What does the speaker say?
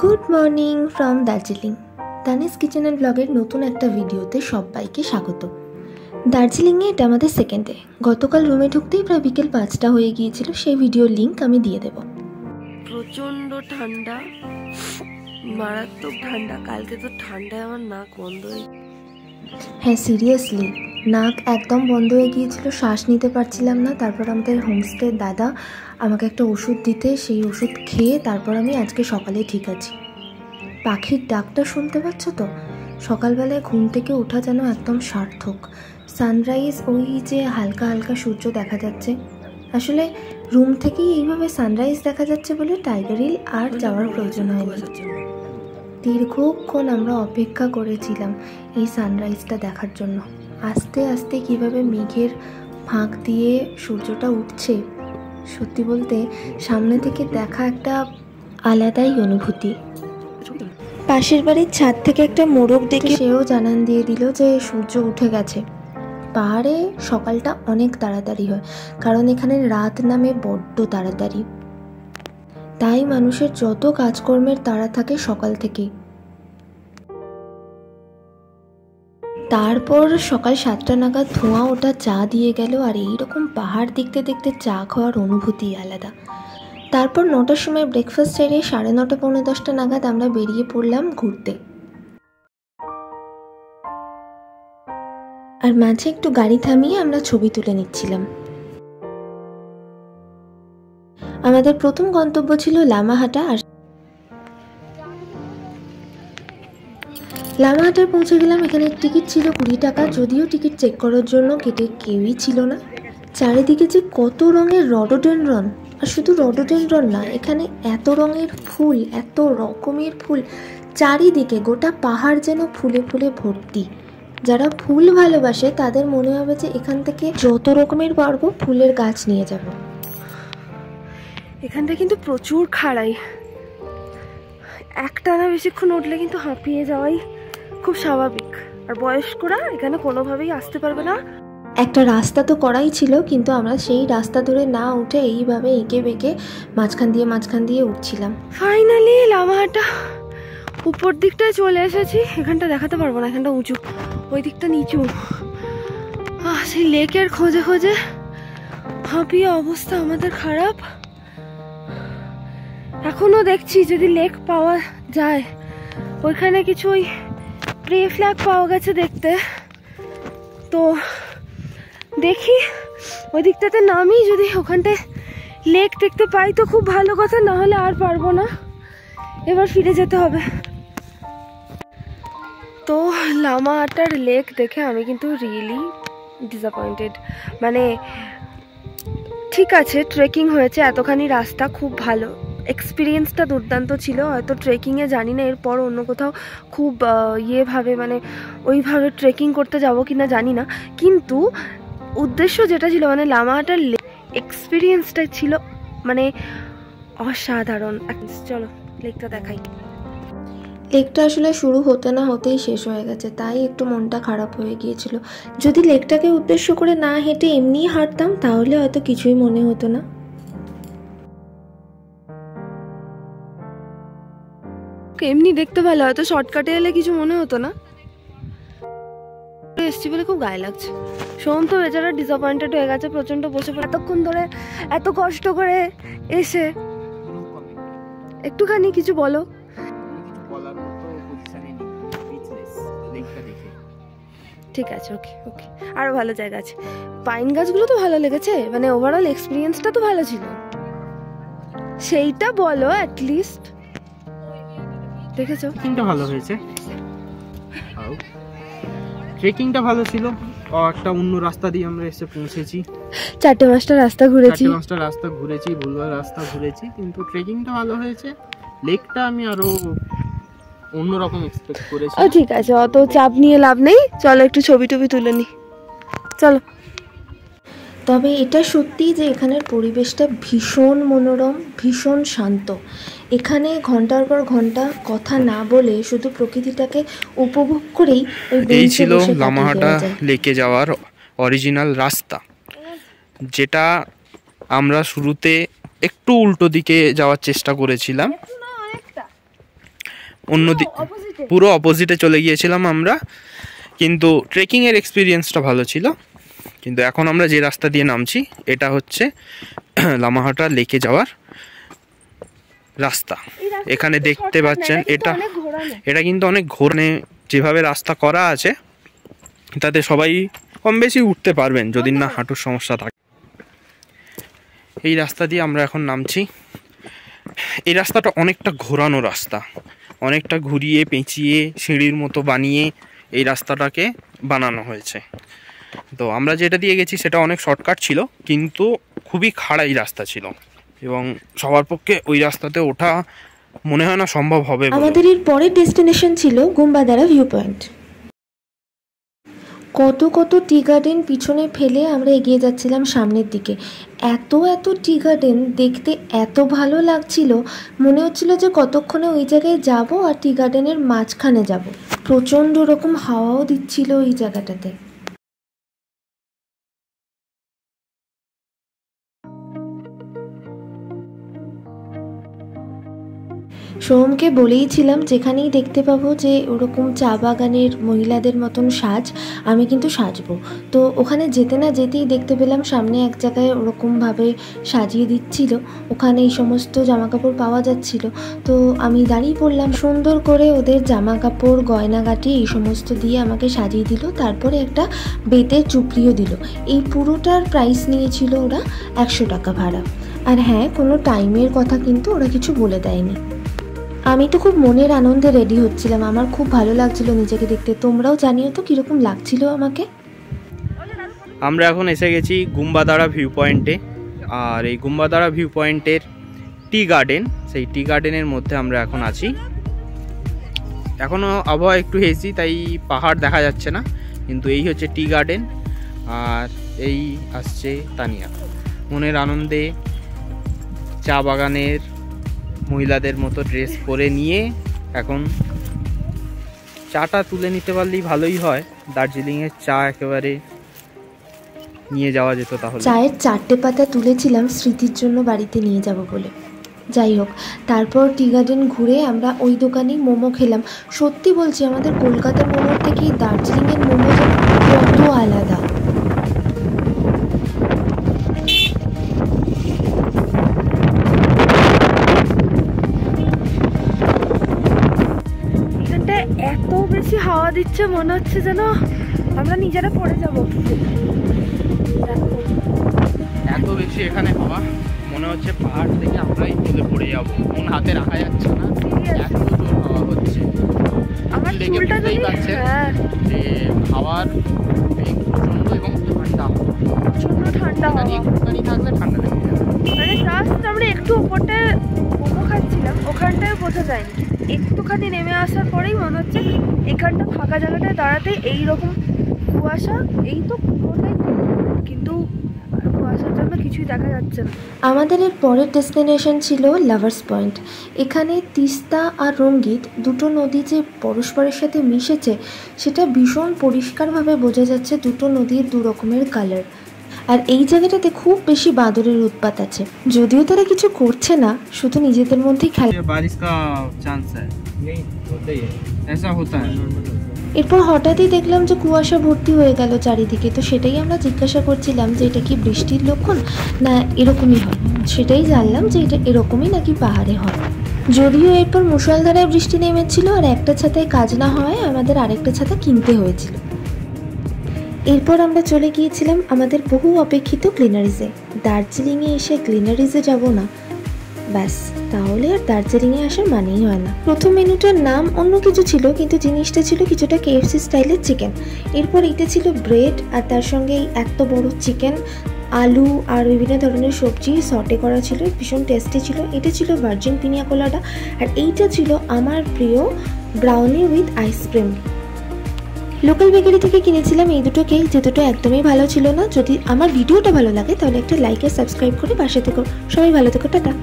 Good morning from Darjeeling. Tanis kitchen and ব্লগের নতুন একটা ভিডিওতে সবাইকে স্বাগত। দার্জিলিংয়ে এটা আমাদের সেকেন্ড ডে। গতকাল রুমে ঢুকতেই প্রায় বিকেল 5টা হয়ে গিয়েছিল। সেই ভিডিওর লিঙ্ক আমি দিয়ে দেব। প্রচন্ড ঠান্ডা, মারাত্মক ঠান্ডা। কালকে তো ঠান্ডায় আমার নাক বন্ধ হয়ে, হ্যাঁ সিরিয়াসলি নাক একদম বন্ধ হয়ে গিয়েছিল, শ্বাস নিতে পারছিলাম না। তারপর আমাদের হোমস্টে দাদা আমাকে একটা ওষুধ দিতে, সেই ওষুধ খেয়ে তারপর আমি আজকে সকালে ঠিক আছি। পাখির ডাকটা শুনতে পাচ্ছ তো? সকালবেলায় ঘুম থেকে ওঠা যেন একদম সার্থক। সানরাইজ, ওই যে হালকা হালকা সূর্য দেখা যাচ্ছে। আসলে রুম থেকেই এইভাবে সানরাইজ দেখা যাচ্ছে বলে টাইগার হিল আর যাওয়ার প্রয়োজন হয়নি। দীর্ঘক্ষণ আমরা অপেক্ষা করেছিলাম এই সানরাইজটা দেখার জন্য। আস্তে আস্তে কীভাবে মেঘের ফাঁক দিয়ে সূর্যটা উঠছে, সত্যি বলতে সামনে থেকে দেখা একটা আলাদাই অনুভূতি। পাশের বাড়ির ছাদ থেকে একটা মোরগ ডেকে সেও জানান দিয়ে দিল যে সূর্য উঠে গেছে। পাহাড়ে সকালটা অনেক তাড়াতাড়ি হয়, কারণ এখানে রাত নামে বড্ড তাড়াতাড়ি। তাই মানুষের যত কাজকর্মের তাড়া থাকে সকাল থেকেই। তারপর সকাল 7টা নাগাদ ধোঁয়া ওটা চা দিয়ে গেল, আর এইরকম পাহাড় দেখতে দেখতে চা খাওয়ার অনুভূতি আলাদা। তারপর 9টার সময় ব্রেকফাস্ট সেরে 9:30 পৌনে 10টা নাগাদ আমরা বেরিয়ে পড়লাম ঘুরতে। আর মাঝে একটু গাড়ি থামিয়ে আমরা ছবি তুলে নিচ্ছিলাম। আমাদের প্রথম গন্তব্য ছিল লামাহাটা। আর লামাহাটায় পৌঁছে গেলাম। এখানে টিকিট ছিল 20 টাকা, যদিও টিকিট চেক করার জন্য গেটে কেউই ছিল না। চারিদিকে যে কত রঙের রডোডেনড্রন, আর শুধু রডোডেনড্রন না, এখানে এত রঙের ফুল, এত রকমের ফুল চারিদিকে। গোটা পাহাড় যেন ফুলে ফুলে ভর্তি। যারা ফুল ভালোবাসে তাদের মনে হবে যে এখান থেকে যত রকমের পারবো ফুলের গাছ নিয়ে যাব। এখানটা কিন্তু প্রচুর খাড়াই। একটানা বেশিক্ষণ উঠলে কিন্তু হাঁপিয়ে যাওয়াই খুব স্বাভাবিক। আর বয়স্করা এখানে কোনোভাবেই আসতে পারবে না। একটা রাস্তা তো করাই ছিল, কিন্তু আমরা সেই রাস্তা ধরে না উঠে এইভাবে এঁকে বেঁকে মাঝখান দিয়ে উঠছিলাম। ফাইনালি লামাহাটা উপর দিকটায় চলে এসেছি। এখানটা দেখাতে পারবো না, এখানটা উঁচু, ওই দিকটা নিচু। সেই লেকের খোঁজে খোঁজে হাঁপিয়ে অবস্থা আমাদের খারাপ। এখনো দেখছি যদি লেক পাওয়া যায়। ওইখানে কিছু ওই প্রে ফ্ল্যাগ পাওয়া গেছে দেখতে, তো দেখি ওই দিকটাতে নামি। যদি ওখানটায় লেক দেখতে পাই তো খুব ভালো কথা, না হলে আর পারবো না, এবার ফিরে যেতে হবে। তো লামাহাটার লেক দেখে আমি কিন্তু রিয়েলি ডিসঅ্যাপয়েন্টেড। মানে ঠিক আছে, ট্রেকিং হয়েছে, এতখানি রাস্তা খুব ভালো, এক্সপিরিয়েন্সটা দুর্দান্ত ছিল। হয়তো ট্রেকিংয়ে জানি না এরপর অন্য কোথাও খুব মানে ওইভাবে ট্রেকিং করতে যাব কিনা জানি না, কিন্তু উদ্দেশ্য যেটা ছিল, মানে লামাহাটার এক্সপিরিয়েন্সটা ছিল মানে অসাধারণ। চলো লেকটা দেখাই। লেকটা আসলে শুরু হতে না হতেই শেষ হয়ে গেছে, তাই একটু মনটা খারাপ হয়ে গিয়েছিল। যদি লেকটাকে উদ্দেশ্য করে না হেঁটে এমনিই হাঁটতাম তাহলে হয়তো কিছুই মনে হতো না। এমনি দেখতে ভালো, হয়তো শর্টকাটে এলে কিছু মনে হতো না। এসছি বলে খুব গায়ে লাগছে। সোম তো বেচারা ডিসঅ্যাপয়েন্টেড হয়ে গেছে প্রচন্ড। বসে এতক্ষণ ধরে এত কষ্ট করে এসে একটুখানি কিছু বলো। ঠিক আছে, ওকে ওকে, আরো ভালো জায়গা আছে। পাইন গাছগুলো তো ভালো লেগেছে, মানে ওভারঅল এক্সপিরিয়েন্সটা তো ভালো ছিল, সেইটা বলো অ্যাটলিস্ট। দেখেছো ট্রেকিংটা ভালো হয়েছে, ট্রেকিংটা ভালো ছিল। একটা অন্য রাস্তা দিয়ে আমরা এসে পৌঁছেছি। 4-5টা রাস্তা ঘুরেছি, ভুলভাল রাস্তা ঘুরেছি, কিন্তু ট্রেকিংটা ভালো হয়েছে। লেকটা আমি আরো অন্যরকম এক্সপেক্ট করেছি। ঠিক আছে, অত চাপ নিয়ে লাভ নেই, চলো একটু ছবি টবি তুলে নি, চলো। তবে এটা সত্যি যে এখানের পরিবেশটা ভীষণ মনোরম, ভীষণ শান্ত। এখানে ঘন্টার পর ঘন্টা কথা না বলে শুধু প্রকৃতিটাকে উপভোগ করেই এই ছিল লামাহাটা লেকে যাওয়ার অরিজিনাল রাস্তা, যেটা আমরা শুরুতে একটু উল্টো দিকে যাওয়ার চেষ্টা করেছিলাম, পুরো অপোজিটে চলে গিয়েছিলাম আমরা, কিন্তু ট্রেকিংয়ের এক্সপিরিয়েন্সটা ভালো ছিল। কিন্তু এখন আমরা যে রাস্তা দিয়ে নামছি এটা হচ্ছে লামাহাটা লেকে যাওয়ার রাস্তা। এখানে দেখতে পাচ্ছেন এটা কিন্তু অনেক ঘোরানো, যেভাবে রাস্তা করা আছে তাতে সবাই কম বেশি উঠতে পারবেন যদি না হাঁটুর সমস্যা থাকে। এই রাস্তা দিয়ে আমরা এখন নামছি। এই রাস্তাটা অনেকটা ঘোরানো রাস্তা, অনেকটা ঘুরিয়ে পেঁচিয়ে সিঁড়ির মতো বানিয়ে এই রাস্তাটাকে বানানো হয়েছে। তো আমরা যেটা দিয়ে গেছি সেটা অনেক শর্টকাট ছিল, কিন্তু খুবই খাড়াই রাস্তা ছিল এবং সবার পক্ষে ওই রাস্তাতে ওঠা মনে হয় না সম্ভব হবে। আমাদের এর পরের ডেস্টিনেশন ছিল গুম্বাদারা ভিউ পয়েন্ট। কত কত টি গার্ডেন পিছনে ফেলে আমরা এগিয়ে যাচ্ছিলাম সামনের দিকে। এত টি গার্ডেন দেখতে এত ভালো লাগছিল, মনে হচ্ছিল যে কতক্ষণে ওই জায়গায় যাব আর টি গার্ডেনের মাঝখানে যাব। প্রচণ্ড রকম হাওয়াও দিচ্ছিল ওই জায়গাটাতে। সোহমকে বলেইছিলাম যেখানেই দেখতে পাবো যে ওরকম চা বাগানের মহিলাদের মতন সাজ, আমি কিন্তু সাজবো। তো ওখানে যেতে না যেতেই দেখতে পেলাম সামনে এক জায়গায় ওরকমভাবে সাজিয়ে দিচ্ছিল, ওখানে এই সমস্ত জামাকাপড় পাওয়া যাচ্ছিল। তো আমি দাঁড়িয়ে পড়লাম, সুন্দর করে ওদের জামাকাপড় গয়নাগাটি এই সমস্ত দিয়ে আমাকে সাজিয়ে দিল। তারপরে একটা বেতের চুপড়িও দিল। এই পুরোটার প্রাইস নিয়েছিল ওরা 100 টাকা ভাড়া। আর হ্যাঁ, কোনো টাইমের কথা কিন্তু ওরা কিছু বলে দেয়নি। আমি তো খুব মনের আনন্দে রেডি হচ্ছিলাম, আমার খুব ভালো লাগছিল নিজেকে দেখতে। তোমরাও জানিও তো কীরকম লাগছিল আমাকে। আমরা এখন এসে গেছি গুম্বাদারা ভিউ পয়েন্টে, আর এই গুম্বাদারা ভিউ পয়েন্টের টি গার্ডেন, সেই টি গার্ডেনের মধ্যে আমরা এখন আছি। এখনও আবহাওয়া একটু হেজি, তাই পাহাড় দেখা যাচ্ছে না, কিন্তু এই হচ্ছে টি গার্ডেন। আর এই আসছে তানিয়া মনের আনন্দে চা বাগানের মহিলাদের মতো ড্রেস পরে নিয়ে এখন চাটা তুলে নিতে পারলেই ভালোই হয়। দার্জিলিংয়ের চা একেবারে নিয়ে যাওয়া যেত তাহলে। চায়ের 4টে পাতা তুলেছিলাম স্মৃতির জন্য বাড়িতে নিয়ে যাব বলে। যাই হোক, তারপর টি গার্ডেন ঘুরে আমরা ওই দোকানেই মোমো খেলাম। সত্যি বলছি, আমাদের কলকাতার মোমোর থেকে দার্জিলিংয়ের মোমো কত আলাদা। এত বেশি হাওয়া দিচ্ছে, মনে হচ্ছে যেন আমরা নিজেরা পড়ে যাব। এত বেশি এখানে হাওয়া, মনে হচ্ছে পাহাড় থেকে আমরাই তুলে পড়ে যাব। ফোন হাতে রাখা যাচ্ছে না, এত জোর হাওয়া হচ্ছে। আমার চুলটা দেখতেই পাচ্ছেন যে হাওয়ার বেগ প্রচন্ড এবং ঠান্ডা, প্রচন্ড ঠান্ডা হাওয়া। একটুখানি থাকলে ঠান্ডা লেগে যাবে। মানে জাস্ট আমরা একটু উপরটায় মোমো খাচ্ছিলাম, ওখানটায় বোঝা যায়নি। একটুখানি নেমে আসার পরেই মনে হচ্ছে এখানটা ফাঁকা জায়গাটায় দাঁড়াতেই এইরকম কুয়াশা, এই তো পুরোটাই, কিন্তু কুয়াশার জন্য কিছুই দেখা যাচ্ছে না। আমাদের এর পরের ডেস্টিনেশন ছিল লাভার্স পয়েন্ট। এখানে তিস্তা আর রঙ্গিত দুটো নদী যে পরস্পরের সাথে মিশেছে সেটা ভীষণ পরিষ্কারভাবে বোঝা যাচ্ছে। দুটো নদীর দু রকমের কালার। আর এই জায়গাটাতে খুব বেশি বাঁদরের উৎপাত আছে, যদিও তারা কিছু করছে না, শুধু নিজেদের মধ্যেই খেলা। এরপর হঠাৎই দেখলাম যে কুয়াশা ভর্তি হয়ে গেল চারিদিকে। তো সেটাই আমরা জিজ্ঞাসা করছিলাম যে এটা কি বৃষ্টির লক্ষণ না এরকমই হয়। সেটাই জানলাম যে এটা এরকমই নাকি পাহাড়ে হয়। যদিও এরপর মুষলধারায় বৃষ্টি নেমেছিল আর একটা ছাতায় কাজ না হওয়ায় আমাদের আরেকটা ছাতা কিনতে হয়েছিল। এরপর আমরা চলে গিয়েছিলাম আমাদের বহু অপেক্ষিত গ্লিনারিজে। দার্জিলিংয়ে এসে গ্লিনারিজে যাব না, ব্যাস তাহলে আর দার্জিলিংয়ে আসার মানেই হয় না। প্রথম মেনুটার নাম অন্য কিছু ছিল, কিন্তু জিনিসটা ছিল কিছুটা KFC স্টাইলের চিকেন। এরপর এটা ছিল ব্রেড আর তার সঙ্গে এত বড় চিকেন, আলু আর বিভিন্ন ধরনের সবজি সটে করা ছিল, ভীষণ টেস্টি ছিল। এটা ছিল ভার্জিন পিনিয়া কোলাডা, আর এইটা ছিল আমার প্রিয় brownie with ice cream. Local bakery থেকে কিনেছিলাম এই দুটো কেক, যে দুটো একদমই ভালো ছিল না। যদি আমার ভিডিওটা ভালো লাগে তাহলে একটা লাইক আর সাবস্ক্রাইব করে পাশে থেকো। সবাই ভালো থেকো, টাটা।